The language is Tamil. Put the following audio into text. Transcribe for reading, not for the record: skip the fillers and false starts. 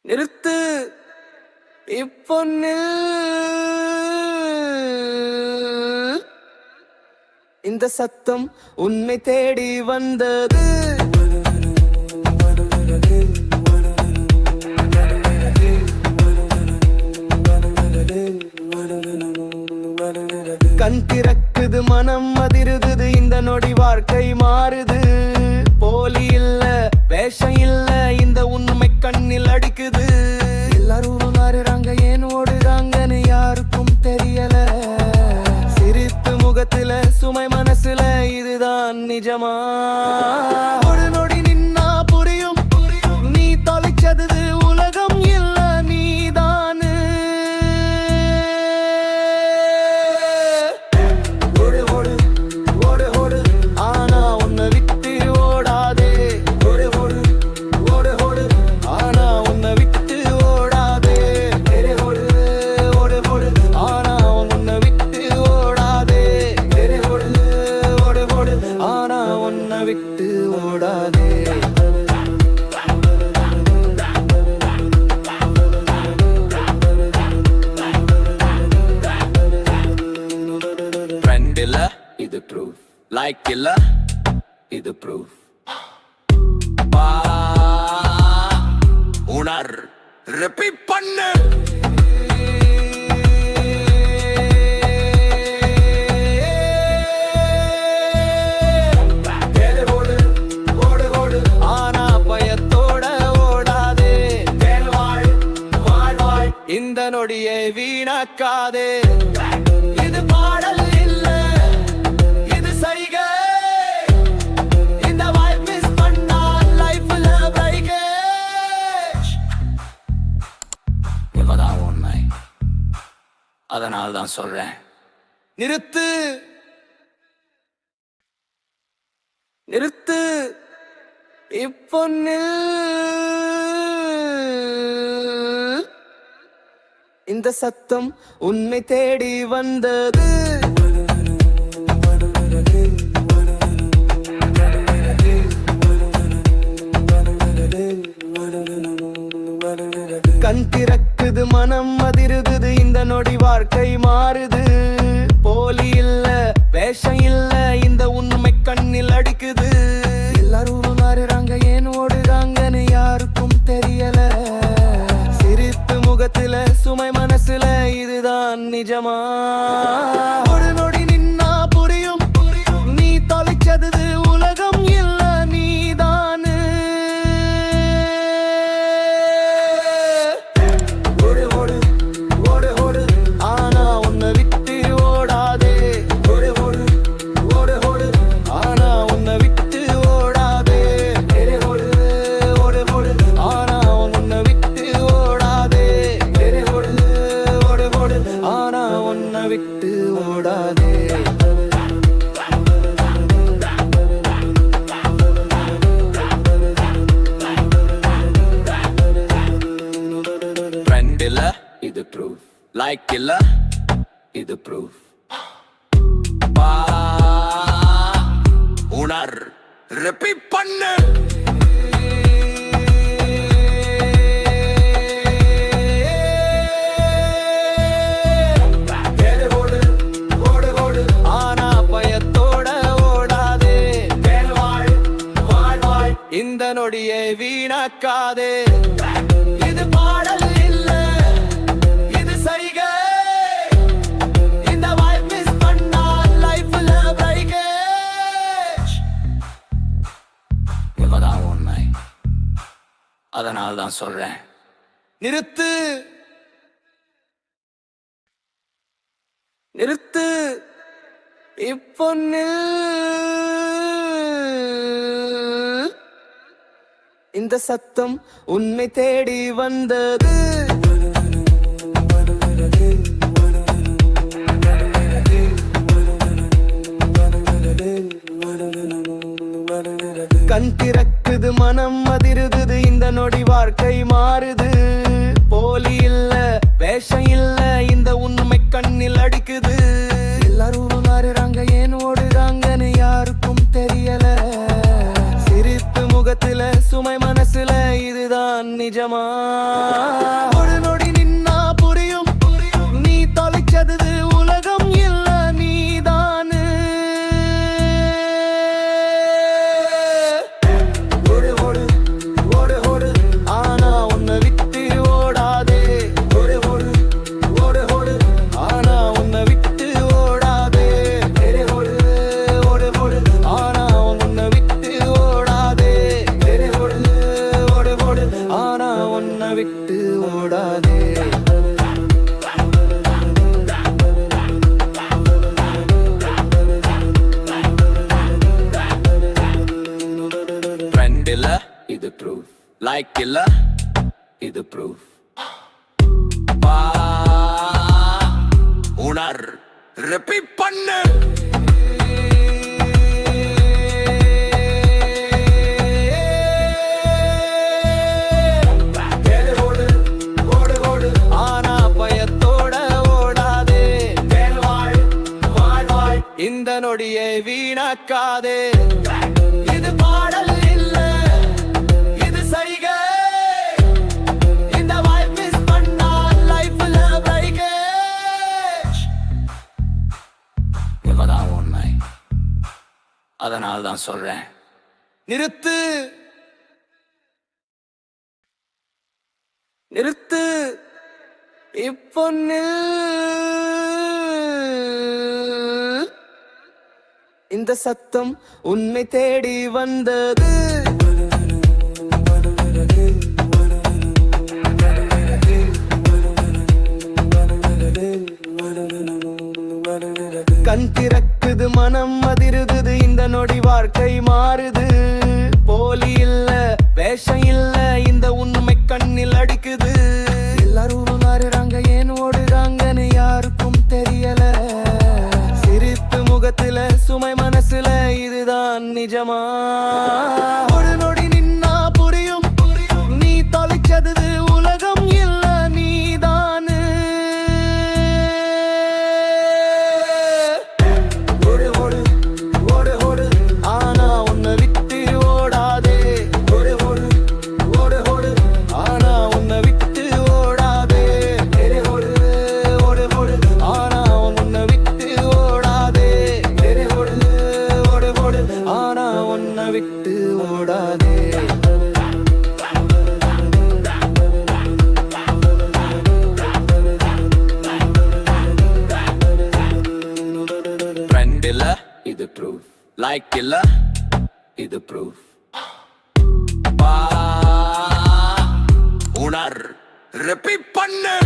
நிறுத்து இப்போ இந்த சத்தம் உன்னை தேடி வந்தது. கண் திறக்குது, மனம் அதிருது, இந்த நொடி வாழ்க்கை மாறுது. போலி இல்ல, வேஷம் இல்ல, இந்த உண்மை கண்ணில் அடிக்குது. எல்லாரும் மாறுறாங்க, ஏன் ஓடுறாங்கன்னு யாருக்கும் தெரியல. சிரிப்பு முகத்துல, சுமை மனசுல, இதுதான் நிஜமா? ஒரு நொடி நின்னா புரியும், நீ தொலைச்சது உலகம் இல்ல, நீதானு. ஓடு ஓடு ஓடு ஓடு, ஆனா உன்னை விட்டு ஓடாதே. ஓடு ஓடு ஓடு ஓடு, ஆனா உன்னை விட்டு ஓடாதே. ஓடு ஓடு ஓடு, ஆனா உன்னை விட்டு ஓடாதே. ஓடு ஓடு ஓடு, ஆனா உன்னை விட்டு ஓடாதே. Friend இல்ல, இது proof. Like இல்ல, இது proof. பா உணர், repeat பண்ணு. ஓடு ஓடு ஓடு, ஆனா பயத்தோட ஓடாதே. வாழ் வாழ் வாழ், இந்த நொடியை வீணாக்காதே. இது பாடல் இல்ல, இது சைகை. இந்த vibe miss பண்ணா lifeல breakage. இவதான் உண்மை, அதனால தான் சொல்றேன். நிறுத்து நிறுத்து இப்போ இந்த சத்தம் உன்னை தேடி வந்தது. கண் திறக்குது, மனம் அதிருது, இந்த நொடி வாழ்க்கை மாறுது. போலி இல்ல, வேஷம் இல்ல, இந்த உண்மை கண்ணில் அடிக்குது. எல்லாரும் மாறுறாங்க, ஏன் ஓடுறாங்கன்னு யாருக்கும் தெரியல. சிரிப்பு முகத்துல, சுமை மனசுல, இதுதான் நிஜமா? ஒரு நொடி நின்னா புரியும், நீ தொலைச்சது உலகம் இல்ல, நீதானு. ஓடு ஓடு ஓடு ஓடு, ஆனா உன்னை விட்டு ஓடாதே. ஓடு ஓடு ஓடு ஓடு, ஆனா உன்னை விட்டு ஓடாதே. ஓடு ஓடு ஓடு, ஆனா உன்னை விட்டு ஓடாதே. ஓடு ஓடு ஓடு, ஆனா உன்னை விட்டு ஓடாதே. Friend இல்ல, இது proof. Like இல்ல, இது proof. பா உணர், repeat பண்ணு. ஓடு ஓடு ஓடு, ஆனா பயத்தோட ஓடாதே. வாழ் வாழ் வாழ், இந்த நொடியை வீணாக்காதே. இது பாடல் இல்ல, இது சைகை. இந்த vibe miss பண்ணா lifeல breakage. இவதான் உண்மை, அதனால தான் சொல்றேன். நிறுத்து நிறுத்து இப்போ இந்த சத்தம் உன்னை தேடி வந்தது. கண் திறக்குது, மனம் அதிருது, இந்த நொடி வாழ்க்கை மாறுது. போலி இல்ல, வேஷம் இல்ல, இந்த உண்மை கண்ணில் அடிக்குது. எல்லாரும் மாறுறாங்க, ஏன் ஓடுறாங்கன்னு யாருக்கும் தெரியல. சிரிப்பு முகத்துல, சுமை மனசுல, இதுதான் இதுதான் நிஜமா ஒரு நொடி நின்னா புரியும் நீ தொலைச்சது உலகம் இல்ல நீதானு ஓடு ஓடு ஓடு ஓடு ஆனா உன்னை விட்டு ஓடாதே ஓடு ஓடு ஓடு ஓடு ஆனா உன்னை விட்டு ஓடாதே ஓடு ஓடு ஓடு ஆனா உன்னை விட்டு ஓடாதே ஓடு ஓடு ஓடு ஆனா உன்னை விட்டு ஓடாதே ஃப்ரெண்ட் இல்ல இது ப்ரூஃப் லைக் இல்ல இது ப்ரூஃப் பா உணர் ரிப்பீட் பண்ணு ஆனா பயத்தோட ஓடாதே இந்த நொடியை வீணாக்காதே இது பாடல் இல்ல இது சைகை இந்த வாய்ப்பு மிஸ் பண்ணா லைஃப்ல பிரேக் இவதான் உண்மை அதனால தான் சொல்றேன் நிறுத்து நிறுத்து இப்போ இந்த சத்தம் உன்னை தேடி வந்தது கண் திறக்குது மனம் அதிருது இந்த நொடி வாழ்க்கை மாறுது போலி இல்ல வேஷம் இல்ல இந்த உண்மை கண்ணில் அடிக்குது எல்லாரும் மாறுறாங்க ஏன் ஓடுறாங்கன்னு யாருக்கும் தெரியல சிரிப்பு முகத்துல சுமை மனசுல இதுதான் நிஜமா ஒரு நொடி நின்னா புரியும் நீ தொலைச்சது உலகம் இல்ல நீதானு ஓடு ஓடு ஓடு ஓடு ஆனா உன்னை விட்டு ஓடாதே ஓடு ஓடு ஓடு ஓடு ஆனா உன்னை விட்டு ஓடாதே ஓடு ஓடு ஓடு ஆனா உன்னை விட்டு ஓடாதே ஓடு ஓடு ஓடு ஆனா உன்னை விட்டு ஓடாதே ஃப்ரெண்ட் இல்ல இது ப்ரூஃப் லைக் இல்ல இது ப்ரூஃப் பா உணர் ரிப்பீட் பண்ணு